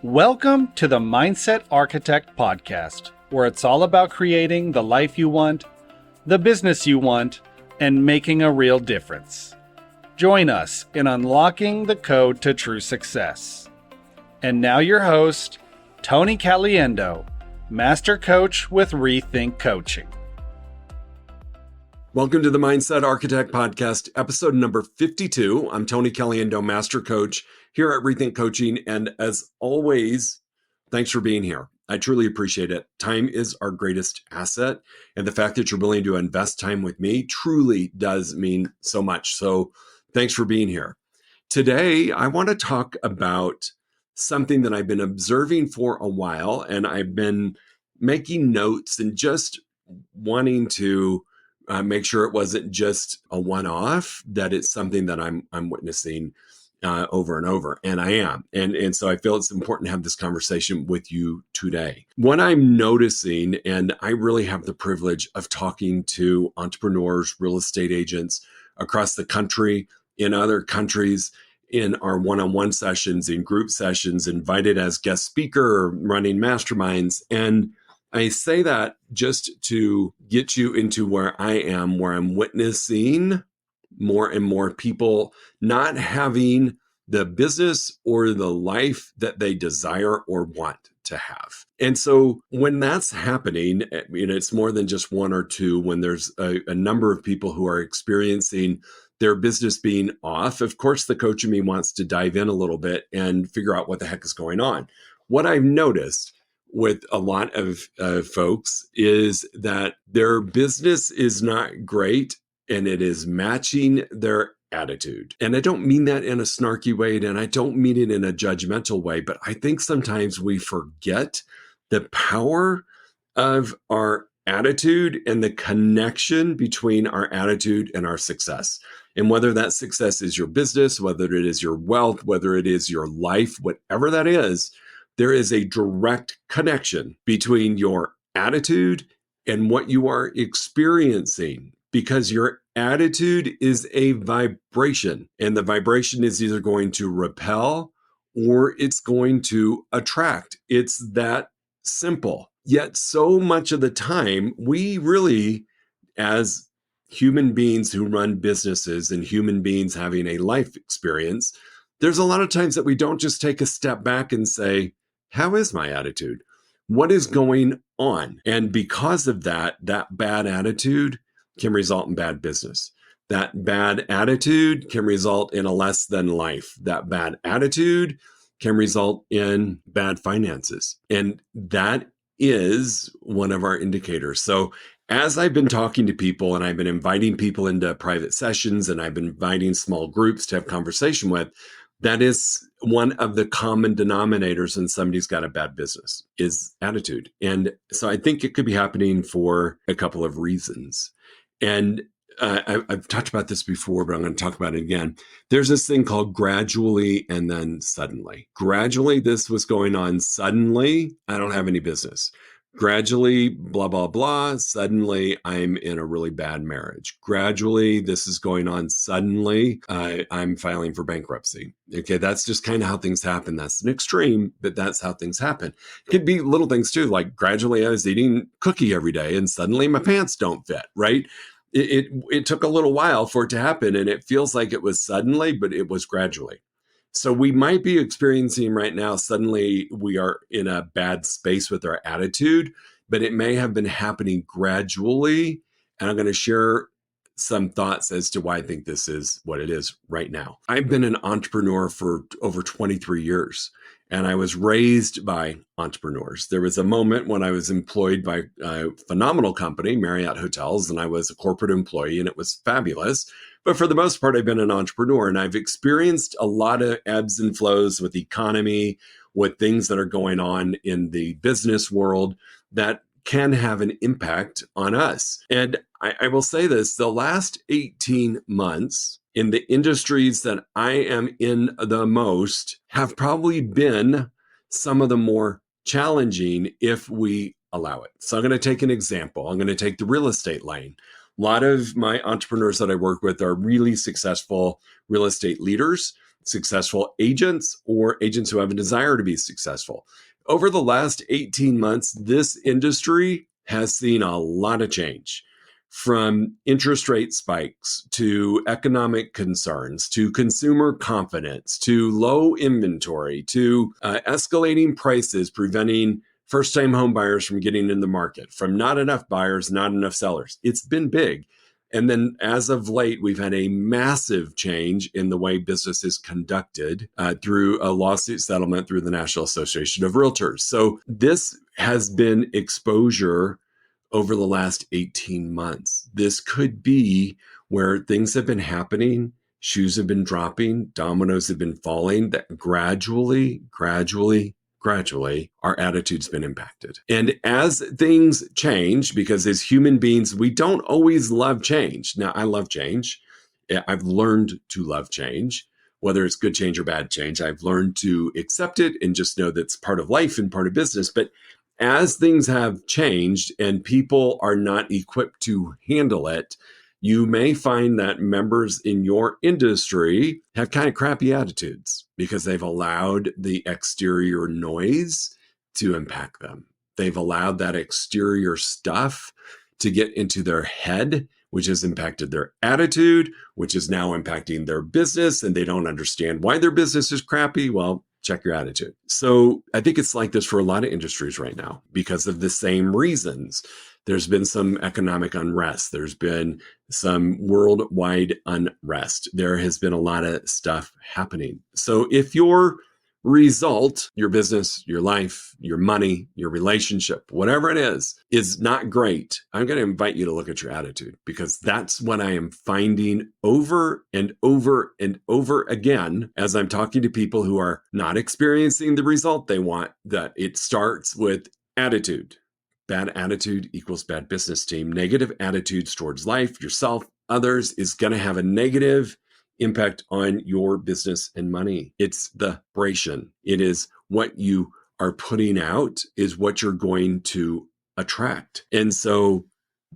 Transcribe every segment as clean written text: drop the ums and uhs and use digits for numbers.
Welcome to the Mindset Architect Podcast, where it's all about creating the life you want, the business you want, and making a real difference. Join us in unlocking the code to true success. And now your host, Tony Caliendo, Master Coach with Rethink Coaching. Welcome to the Mindset Architect Podcast, episode number 52. I'm Tony Caliendo, Master Coach here at Rethink Coaching. And as always, thanks for being here. I truly appreciate it. Time is our greatest asset. And the fact that you're willing to invest time with me truly does mean so much. So thanks for being here. Today, I want to talk about something that I've been observing for a while. And I've been making notes and just wanting to make sure it wasn't just a one-off, that it's something that I'm witnessing over and over, and I am. And so I feel it's important to have this conversation with you today. What I'm noticing, and I really have the privilege of talking to entrepreneurs, real estate agents across the country, in other countries, in our one-on-one sessions, in group sessions, invited as guest speaker, running masterminds. And I say that just to get you into where I am, where I'm witnessing more and more people not having the business or the life that they desire or want to have. And so when that's happening, it's more than just one or two. When there's a number of people who are experiencing their business being off, of course, the coach in me wants to dive in a little bit and figure out what the heck is going on. What I've noticed with a lot of folks is that their business is not great and it is matching their attitude. And I don't mean that in a snarky way, and I don't mean it in a judgmental way, but I think sometimes we forget the power of our attitude and the connection between our attitude and our success. And whether that success is your business, whether it is your wealth, whether it is your life, whatever that is, there is a direct connection between your attitude and what you are experiencing, because your attitude is a vibration, and the vibration is either going to repel or it's going to attract. It's that simple. Yet so much of the time, we really, as human beings who run businesses and human beings having a life experience, there's a lot of times that we don't just take a step back and say, how is my attitude? What is going on? And because of that bad attitude can result in bad business. That bad attitude can result in a less than life. That bad attitude can result in bad finances. And that is one of our indicators. So as I've been talking to people and I've been inviting people into private sessions and I've been inviting small groups to have conversation with, that is one of the common denominators when somebody's got a bad business is attitude. And so I think it could be happening for a couple of reasons. And I've talked about this before, but I'm going to talk about it again. There's this thing called gradually and then suddenly. Gradually, this was going on. Suddenly, I don't have any business. Gradually, blah, blah, blah. Suddenly, I'm in a really bad marriage. Gradually, this is going on. Suddenly, I'm filing for bankruptcy. Okay, that's just kind of how things happen. That's an extreme, but that's how things happen. It could be little things too, like gradually I was eating cookie every day and suddenly my pants don't fit, right? It took a little while for it to happen, and it feels like it was suddenly, but it was gradually. So we might be experiencing right now, suddenly we are in a bad space with our attitude, but it may have been happening gradually. And I'm going to share some thoughts as to why I think this is what it is right now. I've been an entrepreneur for over 23 years, and I was raised by entrepreneurs. There was a moment when I was employed by a phenomenal company, Marriott Hotels, and I was a corporate employee, and it was fabulous. But for the most part, I've been an entrepreneur, and I've experienced a lot of ebbs and flows with the economy, with things that are going on in the business world that can have an impact on us. And I will say this, the last 18 months in the industries that I am in the most have probably been some of the more challenging if we allow it. So I'm going to take an example. I'm going to take the real estate lane. A lot of my entrepreneurs that I work with are really successful real estate leaders. successful agents or agents who have a desire to be successful. Over the last 18 months, this industry has seen a lot of change, from interest rate spikes to economic concerns to consumer confidence to low inventory to escalating prices, preventing first-time home buyers from getting in the market, from not enough buyers, not enough sellers. It's been big. And then as of late, we've had a massive change in the way business is conducted through a lawsuit settlement through the National Association of Realtors. So this has been exposure over the last 18 months. This could be where things have been happening, shoes have been dropping, dominoes have been falling, that gradually, our attitude's been impacted. And as things change, because as human beings, we don't always love change. Now, I love change. I've learned to love change, whether it's good change or bad change. I've learned to accept it and just know that's part of life and part of business. But as things have changed and people are not equipped to handle it, you may find that members in your industry have kind of crappy attitudes because they've allowed the exterior noise to impact them. They've allowed that exterior stuff to get into their head, which has impacted their attitude, which is now impacting their business, and they don't understand why their business is crappy. Well, check your attitude. So I think it's like this for a lot of industries right now because of the same reasons. There's been some economic unrest. There's been some worldwide unrest. There has been a lot of stuff happening. So if your result, your business, your life, your money, your relationship, whatever it is not great, I'm going to invite you to look at your attitude, because that's what I am finding over and over and over again as I'm talking to people who are not experiencing the result they want, that it starts with attitude. Bad attitude equals bad business team. Negative attitudes towards life, yourself, others is going to have a negative impact on your business and money. It's the vibration. It is what you are putting out is what you're going to attract. And so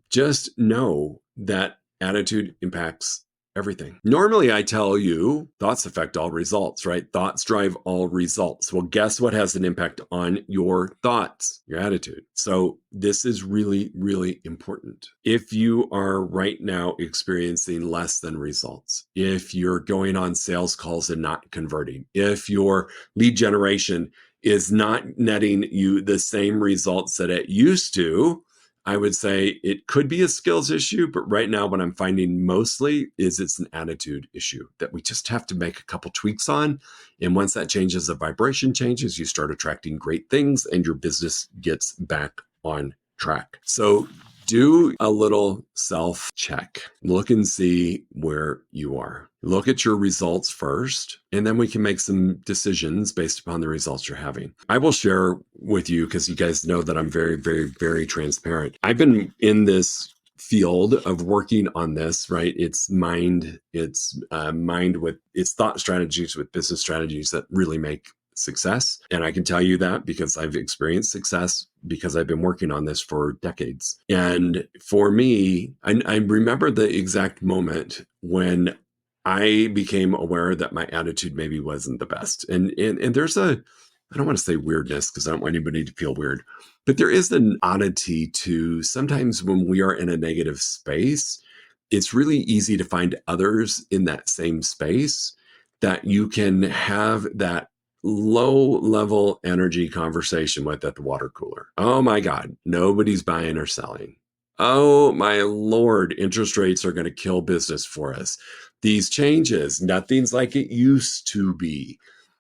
just know that attitude impacts everything. Normally, I tell you thoughts affect all results, right? Thoughts drive all results. Well, guess what has an impact on your thoughts? Your attitude. So this is really, really important. If you are right now experiencing less than results, if you're going on sales calls and not converting, if your lead generation is not netting you the same results that it used to, I would say it could be a skills issue, but right now what I'm finding mostly is it's an attitude issue that we just have to make a couple tweaks on. And once that changes, the vibration changes, you start attracting great things and your business gets back on track. So do a little self-check. Look and see where you are. Look at your results first, and then we can make some decisions based upon the results you're having. I will share with you, because you guys know that I'm very, very, very transparent. I've been in this field of working on this, right? It's mind with it's thought strategies with business strategies that really make success. And I can tell you that because I've experienced success because I've been working on this for decades. And for me, I remember the exact moment when I became aware that my attitude maybe wasn't the best. And there's I don't want to say weirdness because I don't want anybody to feel weird, but there is an oddity to sometimes when we are in a negative space, it's really easy to find others in that same space that you can have that low level energy conversation with at the water cooler. Oh my God, nobody's buying or selling. Oh my Lord, interest rates are going to kill business for us. These changes, nothing's like it used to be.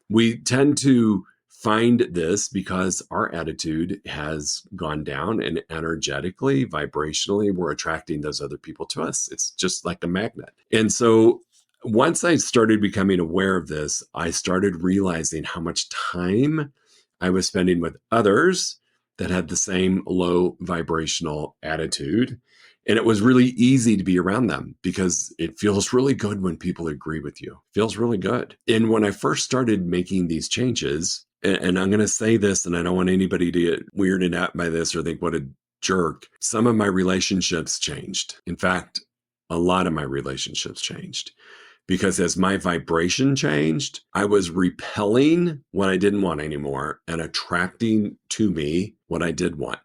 We tend to find this because our attitude has gone down, and energetically, vibrationally, we're attracting those other people to us. It's just like a magnet. And so once I started becoming aware of this, I started realizing how much time I was spending with others that had the same low vibrational attitude. And it was really easy to be around them because it feels really good when people agree with you. It feels really good. And when I first started making these changes, and I'm going to say this, and I don't want anybody to get weirded out by this or think what a jerk, some of my relationships changed. In fact, a lot of my relationships changed because as my vibration changed, I was repelling what I didn't want anymore and attracting to me what I did want.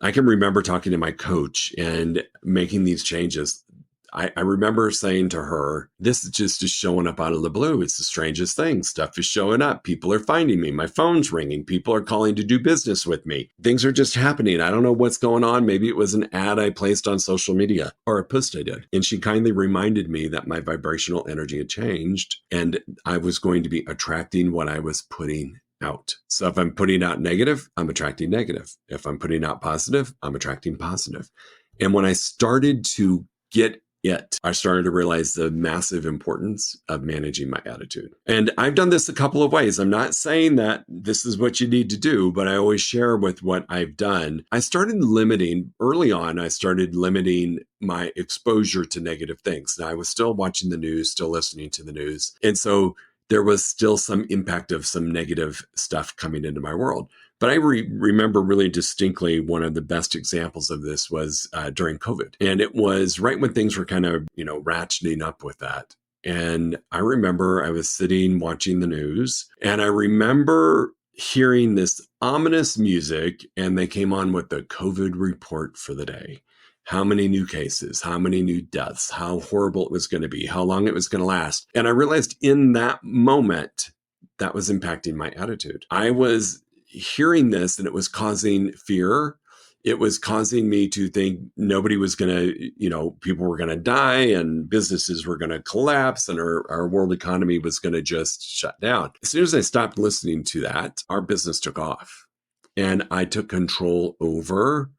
I can remember talking to my coach and making these changes. I remember saying to her, this is just showing up out of the blue. It's the strangest thing. Stuff is showing up. People are finding me. My phone's ringing. People are calling to do business with me. Things are just happening. I don't know what's going on. Maybe it was an ad I placed on social media or a post I did. And she kindly reminded me that my vibrational energy had changed and I was going to be attracting what I was putting out. So if I'm putting out negative, I'm attracting negative. If I'm putting out positive, I'm attracting positive. And when I started to get I started to realize the massive importance of managing my attitude. And I've done this a couple of ways. I'm not saying that this is what you need to do, but I always share with what I've done. Early on, I started limiting my exposure to negative things. Now, I was still watching the news, still listening to the news. And so there was still some impact of some negative stuff coming into my world. But I remember really distinctly one of the best examples of this was during COVID. And it was right when things were kind of, ratcheting up with that. And I remember I was sitting watching the news and I remember hearing this ominous music and they came on with the COVID report for the day. How many new cases, how many new deaths, how horrible it was going to be, how long it was going to last. And I realized in that moment, that was impacting my attitude. I was hearing this and it was causing fear. It was causing me to think nobody was going to, people were going to die and businesses were going to collapse and our world economy was going to just shut down. As soon as I stopped listening to that, our business took off and I took control over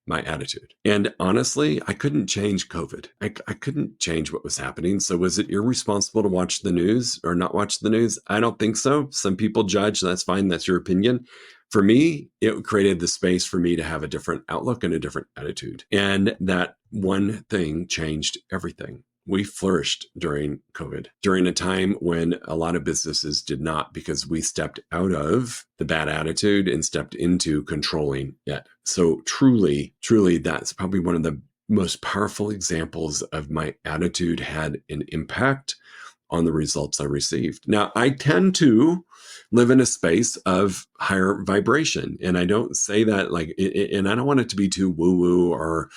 my attitude. And honestly, I couldn't change COVID. I couldn't change what was happening. So was it irresponsible to watch the news or not watch the news? I don't think so. Some people judge. That's fine. That's your opinion. For me, it created the space for me to have a different outlook and a different attitude. And that one thing changed everything. We flourished during COVID, during a time when a lot of businesses did not, because we stepped out of the bad attitude and stepped into controlling it. So truly, that's probably one of the most powerful examples of my attitude had an impact on the results I received. Now, I tend to live in a space of higher vibration. And I don't say that and I don't want it to be too woo-woo or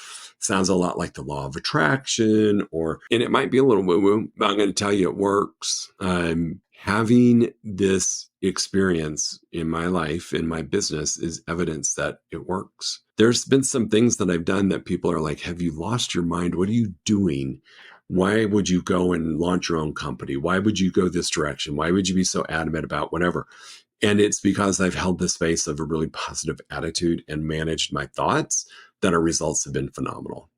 sounds a lot like the law of attraction, and it might be a little woo-woo, but I'm going to tell you it works. Having this experience in my life, in my business, is evidence that it works. There's been some things that I've done that people are like, have you lost your mind? What are you doing? Why would you go and launch your own company? Why would you go this direction? Why would you be so adamant about whatever? And it's because I've held the space of a really positive attitude and managed my thoughts that our results have been phenomenal.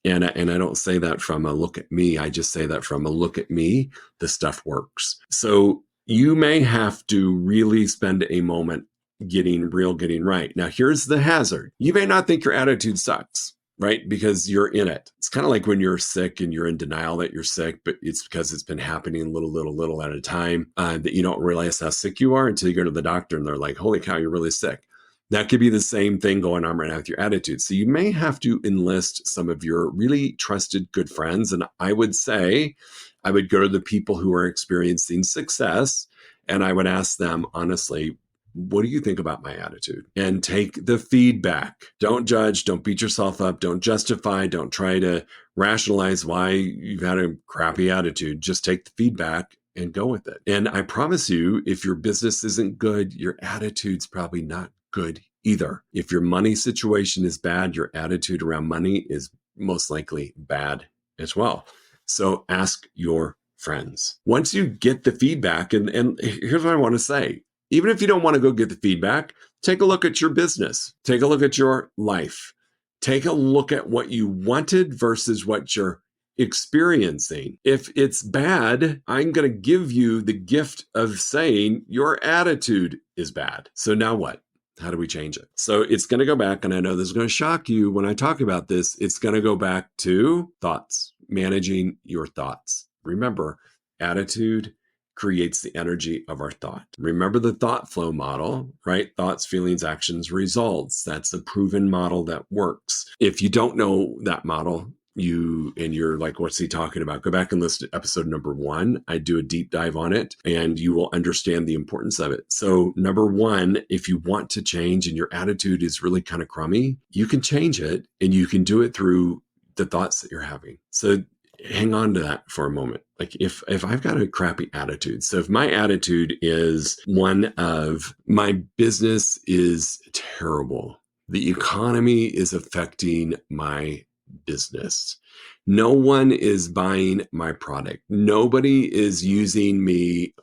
And I don't say that from a look at me. I just say that from a look at me, the stuff works. So you may have to really spend a moment getting right. Now, here's the hazard. You may not think your attitude sucks, right? Because you're in it. It's kind of like when you're sick and you're in denial that you're sick, but it's because it's been happening little at a time that you don't realize how sick you are until you go to the doctor and they're like, holy cow, you're really sick. That could be the same thing going on right now with your attitude. So you may have to enlist some of your really trusted good friends. And I would say I would go to the people who are experiencing success and I would ask them, honestly, what do you think about my attitude? And take the feedback. Don't judge. Don't beat yourself up. Don't justify. Don't try to rationalize why you've had a crappy attitude. Just take the feedback and go with it. And I promise you, if your business isn't good, your attitude's probably not good either. If your money situation is bad, your attitude around money is most likely bad as well. So ask your friends. Once you get the feedback, and here's what I want to say. Even if you don't want to go get the feedback, take a look at your business. Take a look at your life. Take a look at what you wanted versus what you're experiencing. If it's bad, I'm going to give you the gift of saying your attitude is bad. So now what? How do we change it? So it's going to go back, and I know this is going to shock you when I talk about this. It's going to go back to thoughts, managing your thoughts. Remember, attitude creates the energy of our thought. Remember the thought flow model, right? Thoughts, feelings, actions, results. That's a proven model that works. If you don't know that model, you're like, what's he talking about? Go back and listen to episode number 1. I do a deep dive on it and you will understand the importance of it. So number 1, if you want to change and your attitude is really kind of crummy, you can change it, and you can do it through the thoughts that you're having. So hang on to that for a moment. Like if I've got a crappy attitude, so if my attitude is one of my business is terrible, the economy is affecting my business, no one is buying my product, nobody is using me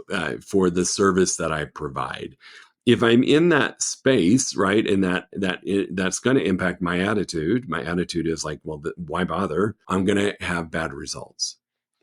for the service that I provide. If I'm in that space, right, and that's going to impact my attitude. My attitude is like, well, why bother? I'm going to have bad results.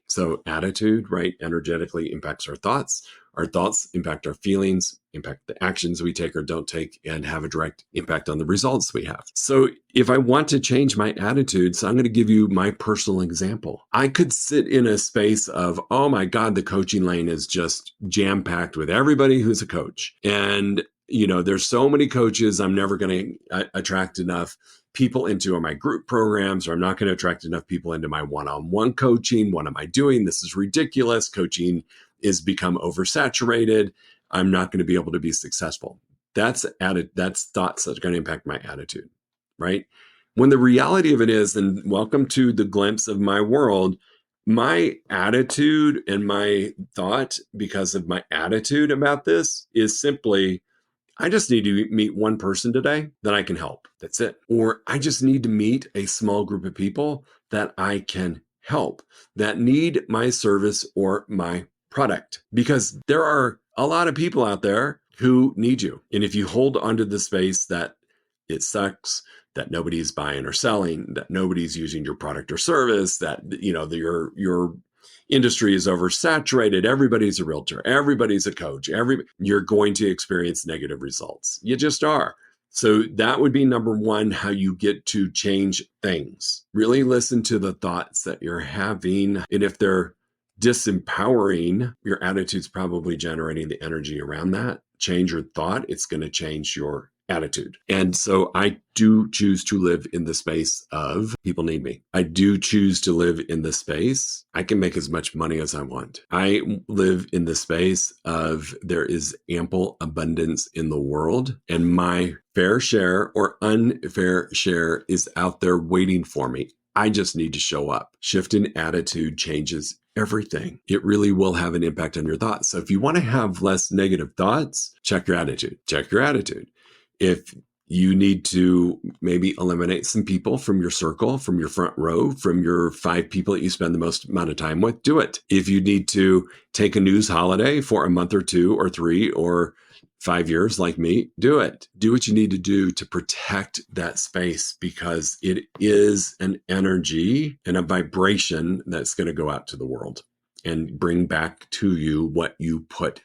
So attitude, right, energetically impacts our thoughts. Our thoughts impact our feelings, impact the actions we take or don't take, and have a direct impact on the results we have. So if I want to change my attitude, so I'm going to give you my personal example. I could sit in a space of, oh my God, the coaching lane is just jam-packed with everybody who's a coach. And, there's so many coaches, I'm never going to attract enough people into my group programs, or I'm not going to attract enough people into my one-on-one coaching. What am I doing? This is ridiculous. Coaching is become oversaturated. I'm not going to be able to be successful. That's thoughts that are going to impact my attitude, right? When the reality of it is, and welcome to the glimpse of my world, my attitude and my thought, because of my attitude about this, is simply, I just need to meet one person today that I can help. That's it. Or I just need to meet a small group of people that I can help that need my service or my product, because there are a lot of people out there who need you. And if you hold onto the space that it sucks, that nobody's buying or selling, that nobody's using your product or service, that your industry is oversaturated, everybody's a realtor, everybody's a coach, you're going to experience negative results. You just are. So that would be number 1, how you get to change things. Really listen to the thoughts that you're having. And if they're disempowering, your attitude's probably generating the energy around that. Change your thought, it's going to change your attitude. And so I do choose to live in the space of people need me. I do choose to live in the space. I can make as much money as I want. I live in the space of there is ample abundance in the world, and my fair share or unfair share is out there waiting for me. I just need to show up. Shift in attitude changes everything. It really will have an impact on your thoughts. So if you want to have less negative thoughts, check your attitude. Check your attitude. If you need to maybe eliminate some people from your circle, from your front row, from your 5 people that you spend the most amount of time with, do it. If you need to take a news holiday for a month or 2 or 3 or 5 years like me, do it. Do what you need to do to protect that space, because it is an energy and a vibration that's going to go out to the world and bring back to you what you put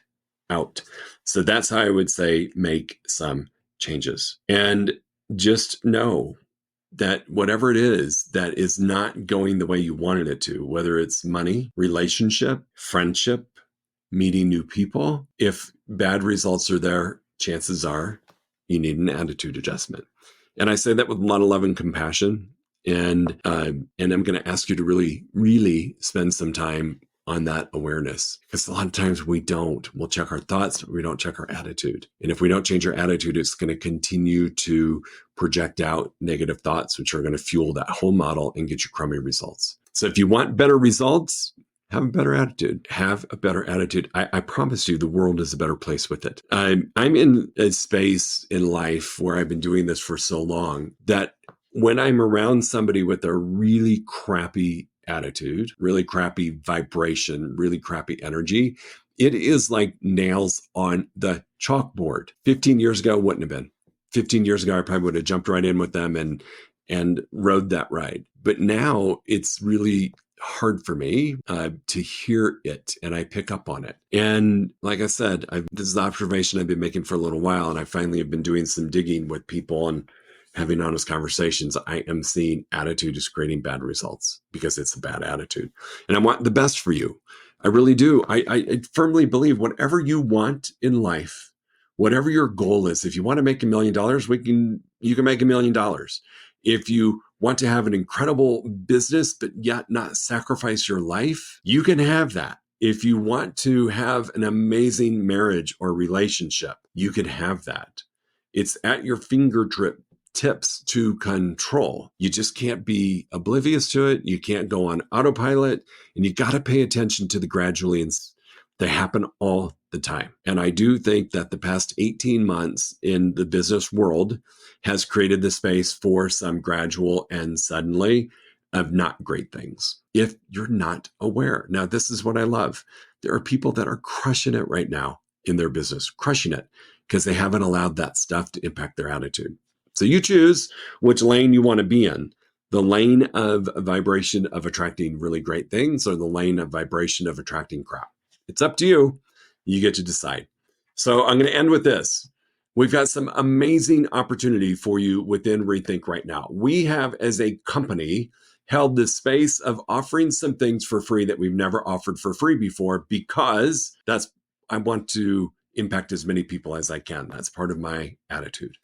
out. So that's how I would say make some changes. And just know that whatever it is that is not going the way you wanted it to, whether it's money, relationship, friendship, meeting new people, if bad results are there, chances are you need an attitude adjustment. And I say that with a lot of love and compassion. And I'm going to ask you to really, really spend some time on that awareness, because a lot of times we'll check our thoughts, but we don't check our attitude. And if we don't change our attitude, it's going to continue to project out negative thoughts, which are going to fuel that whole model and get you crummy results. So if you want better results, have a better attitude. Have a better attitude. I promise you the world is a better place with it. I'm in a space in life where I've been doing this for so long that when I'm around somebody with a really crappy attitude, really crappy vibration, really crappy energy, it is like nails on the chalkboard. 15 years ago, wouldn't have been. 15 years ago, I probably would have jumped right in with them and rode that ride. But now it's really hard for me to hear it, and I pick up on it. And like I said, this is the observation I've been making for a little while, and I finally have been doing some digging with people and having honest conversations. I am seeing attitude is creating bad results because it's a bad attitude. And I want the best for you. I really do. I firmly believe whatever you want in life, whatever your goal is, if you want to make $1 million, you can make $1 million. If you Want to have an incredible business, but yet not sacrifice your life? You can have that. If you want to have an amazing marriage or relationship, you can have that. It's at your fingertips to control. You just can't be oblivious to it. You can't go on autopilot, and you got to pay attention to the gradually. They happen all the time. And I do think that the past 18 months in the business world has created the space for some gradual and suddenly of not great things if you're not aware. Now, this is what I love. There are people that are crushing it right now in their business, crushing it because they haven't allowed that stuff to impact their attitude. So you choose which lane you want to be in. The lane of vibration of attracting really great things or the lane of vibration of attracting crap. It's up to you. You get to decide. So I'm going to end with this. We've got some amazing opportunity for you within Rethink right now. We have, as a company, held the space of offering some things for free that we've never offered for free before because I want to impact as many people as I can. That's part of my attitude.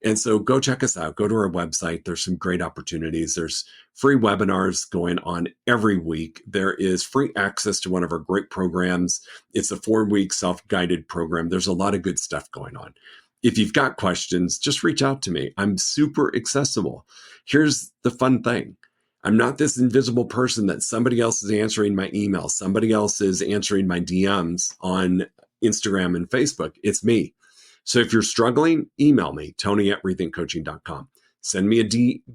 And so go check us out. Go to our website. There's some great opportunities. There's free webinars going on every week. There is free access to one of our great programs. It's a 4-week self-guided program. There's a lot of good stuff going on. If you've got questions, just reach out to me. I'm super accessible. Here's the fun thing. I'm not this invisible person that somebody else is answering my email. Somebody else is answering my DMs on Instagram and Facebook. It's me. So if you're struggling, email me, tony@rethinkcoaching.com. Send me a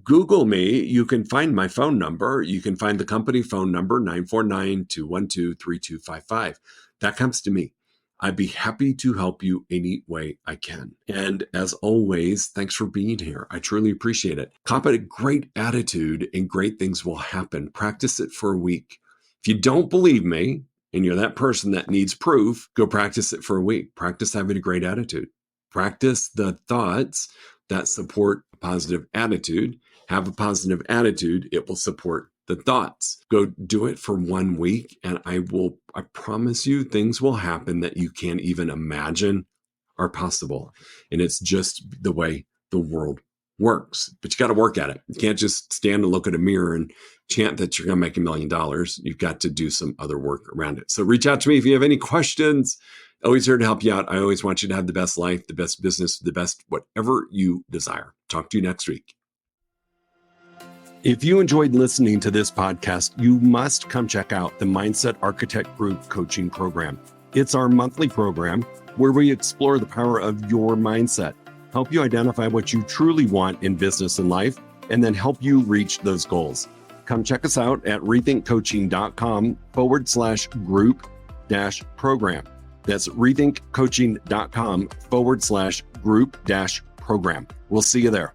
Google me. You can find my phone number. You can find the company phone number, 949-212-3255. That comes to me. I'd be happy to help you any way I can. And as always, thanks for being here. I truly appreciate it. Cop a great attitude and great things will happen. Practice it for a week. If you don't believe me and you're that person that needs proof, go practice it for a week. Practice having a great attitude. Practice the thoughts that support a positive attitude. Have a positive attitude. It will support the thoughts. Go do it for 1 week, and I promise you things will happen that you can't even imagine are possible. And it's just the way the world works. But you got to work at it. You can't just stand and look at a mirror and chant that you're going to make $1 million. You've got to do some other work around it. So reach out to me if you have any questions. Always here to help you out. I always want you to have the best life, the best business, the best whatever you desire. Talk to you next week. If you enjoyed listening to this podcast, you must come check out the Mindset Architect Group Coaching Program. It's our monthly program where we explore the power of your mindset, help you identify what you truly want in business and life, and then help you reach those goals. Come check us out at rethinkcoaching.com/group-program. That's rethinkcoaching.com/group-program. We'll see you there.